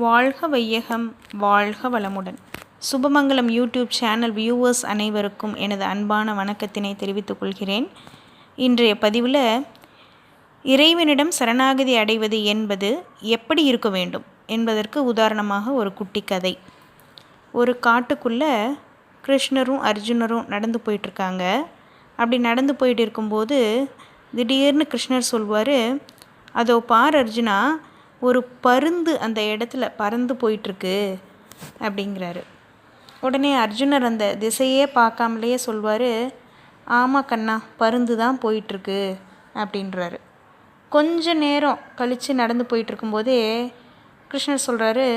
வாழ்க வையகம், வாழ்க வளமுடன். சுபமங்கலம் யூடியூப் சேனல் வியூவர்ஸ் அனைவருக்கும் எனது அன்பான வணக்கத்தினை தெரிவித்துக் கொள்கிறேன். இன்றைய பதிவில் இறைவனிடம் சரணாகதி அடைவது என்பது எப்படி இருக்க வேண்டும் என்பதற்கு உதாரணமாக ஒரு குட்டி கதை. ஒரு காட்டுக்குள்ளே கிருஷ்ணரும் அர்ஜுனரும் நடந்து போயிட்டுருக்காங்க. அப்படி நடந்து போயிட்டு இருக்கும்போது திடீர்னு கிருஷ்ணர் சொல்வார், அதோ பார் அர்ஜுனா, ஒரு பருந்து அந்த இடத்துல பறந்து போயிட்டுருக்கு அப்படிங்கிறாரு. உடனே அர்ஜுனர் அந்த திசையே பார்க்காமலேயே சொல்வார், ஆமாம் கண்ணா, பருந்து தான் போயிட்டுருக்கு அப்படின்றாரு. கொஞ்ச நேரம் கழித்து நடந்து போயிட்டுருக்கும்போதே கிருஷ்ணர் சொல்கிறாரு,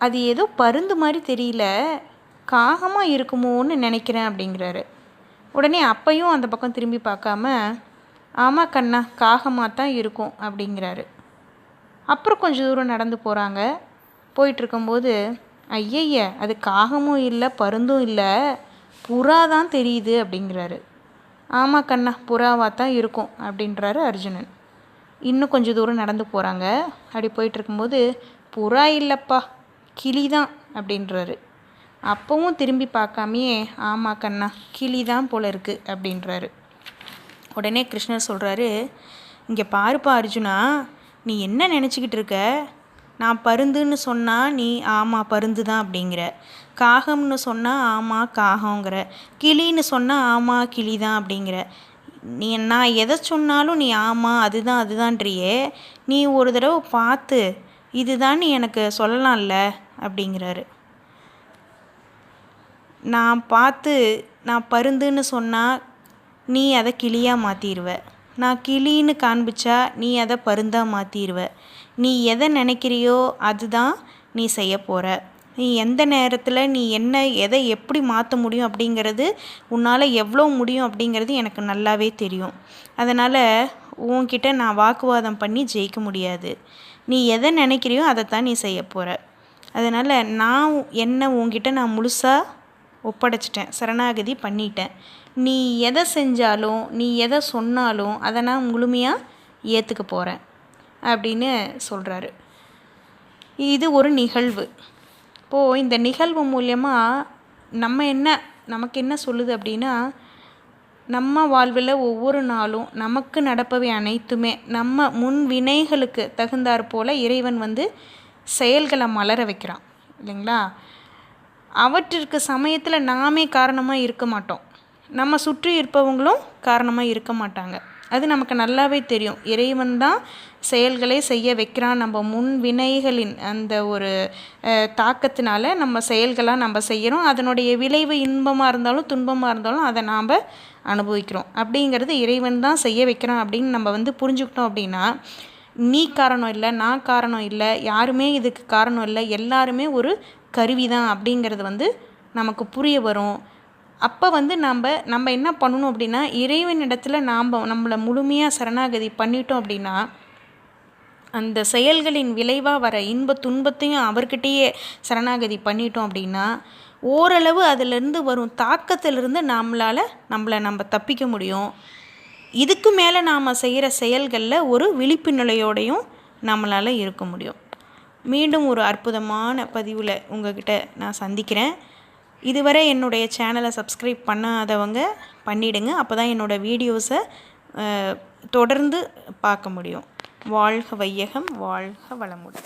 அது ஏதோ பருந்து மாதிரி தெரியல, காகமாக இருக்குமோன்னு நினைக்கிறேன் அப்படிங்கிறாரு. உடனே அப்பையும் அந்த பக்கம் திரும்பி பார்க்காம, ஆமாம் கண்ணா, காகமாக தான் இருக்கும் அப்படிங்கிறாரு. அப்புறம் கொஞ்சம் தூரம் நடந்து போகிறாங்க. போயிட்டுருக்கும்போது, ஐயய்ய, அது காகமும் இல்லை பருந்தும் இல்லை, புறா தான் தெரியுது அப்படிங்கிறாரு. ஆமாம் கண்ணா, புறாவாக தான் இருக்கும் அப்படின்றாரு அர்ஜுனன். இன்னும் கொஞ்சம் தூரம் நடந்து போகிறாங்க. அப்படி போயிட்டுருக்கும்போது, புறா இல்லைப்பா, கிளி தான் அப்படின்றாரு. அப்பவும் திரும்பி பார்க்காமையே, ஆமாம் கண்ணா, கிளி தான் போல இருக்குது அப்படின்றாரு. உடனே கிருஷ்ணர் சொல்கிறாரு, இங்கே பாருப்பா அர்ஜுனா, நீ என்ன நினச்சிக்கிட்டு இருக்க? நான் பருந்துன்னு சொன்னால் நீ ஆமாம் பருந்து தான் அப்படிங்கிற, காகம்னு சொன்னால் ஆமாம் காகங்கிற, கிளின்னு சொன்னால் ஆமாம் கிளி தான் அப்படிங்கிற. நான் எதை சொன்னாலும் நீ ஆமாம் அதுதான் அதுதான்றியே, நீ ஒரு தடவை பார்த்து இதுதான் நீ எனக்கு சொல்லலாம்ல அப்படிங்கிறாரு. நான் பருந்துன்னு சொன்னால் நீ அதை கிளியாக மாற்றிடுவ, நான் கிளின்னு காண்பிச்சா நீ அதை பருந்தாக மாற்றிடுவ. நீ எதை நினைக்கிறியோ அதுதான் நீ செய்ய போகிற. நீ எந்த நேரத்தில் நீ எதை எப்படி மாற்ற முடியும் அப்படிங்கிறது, உன்னால் எவ்வளோ முடியும் அப்படிங்கிறது எனக்கு நல்லாவே தெரியும். அதனால் உன்கிட்ட நான் வாக்குவாதம் பண்ணி ஜெயிக்க முடியாது. நீ எதை நினைக்கிறியோ அதைத்தான் நீ செய்ய போகிற. அதனால் நான் உன்கிட்ட முழுசாக ஒப்படைச்சிட்டேன், சரணாகதி பண்ணிட்டேன். நீ எதை செஞ்சாலும் நீ எதை சொன்னாலும் அதை நான் முழுமையாக ஏற்றுக்க போகிறேன் அப்படின்னு சொல்கிறாரு. இது ஒரு நிகழ்வு. இப்போது இந்த நிகழ்வு மூலமாக நமக்கு என்ன சொல்லுது அப்படின்னா, நம்ம வாழ்வில் ஒவ்வொரு நாளும் நமக்கு நடப்பவை அனைத்துமே நம்ம முன் வினைகளுக்கு தகுந்தாற் போல் இறைவன் செயல்களை மலர வைக்கிறான் இல்லைங்களா. அவற்றிற்கு சமயத்தில் நாமே காரணமாக இருக்க மாட்டோம், நம்ம சுற்றி இருப்பவங்களும் காரணமாக இருக்க மாட்டாங்க. அது நமக்கு நல்லாவே தெரியும். இறைவன் தான் செயல்களை செய்ய வைக்கிறான். நம்ம முன் வினைகளின் அந்த ஒரு தாக்கத்தினால நம்ம செயல்களாக நம்ம செய்கிறோம். அதனுடைய விளைவு இன்பமாக இருந்தாலும் துன்பமாக இருந்தாலும் அதை நாம் அனுபவிக்கிறோம். அப்படிங்கிறது இறைவன் தான் செய்ய வைக்கிறான் அப்படின்னு நம்ம புரிஞ்சுக்கிட்டோம் அப்படின்னா, நீ காரணம் இல்லை, நான் காரணம் இல்லை, யாருமே இதுக்கு காரணம் இல்லை, எல்லாருமே ஒரு கருவி தான் அப்படிங்கிறது நமக்கு புரிய வரும். அப்போ நம்ம என்ன பண்ணணும் அப்படின்னா, இறைவனிடத்தில் நம்மளை முழுமையாக சரணாகதி பண்ணிட்டோம் அப்படின்னா, அந்த செயல்களின் விளைவாக வர இன்ப துன்பத்தையும் அவர்கிட்டயே சரணாகதி பண்ணிட்டோம் அப்படின்னா, ஓரளவு அதிலிருந்து வரும் தாக்கத்திலிருந்து நம்ம தப்பிக்க முடியும். இதுக்கு மேலே நாம் செய்கிற செயல்களில் ஒரு விழிப்பு நிலையோடையும் நம்மளால் இருக்க முடியும். மீண்டும் ஒரு அற்புதமான பதிவில் உங்ககிட்ட நான் சந்திக்கிறேன். இதுவரை என்னுடைய சேனலை சப்ஸ்கிரைப் பண்ணாதவங்க பண்ணிவிடுங்க. அப்போ தான் என்னோடய வீடியோஸை தொடர்ந்து பார்க்க முடியும். வாழ்க வையகம், வாழ்க வளமுடன்.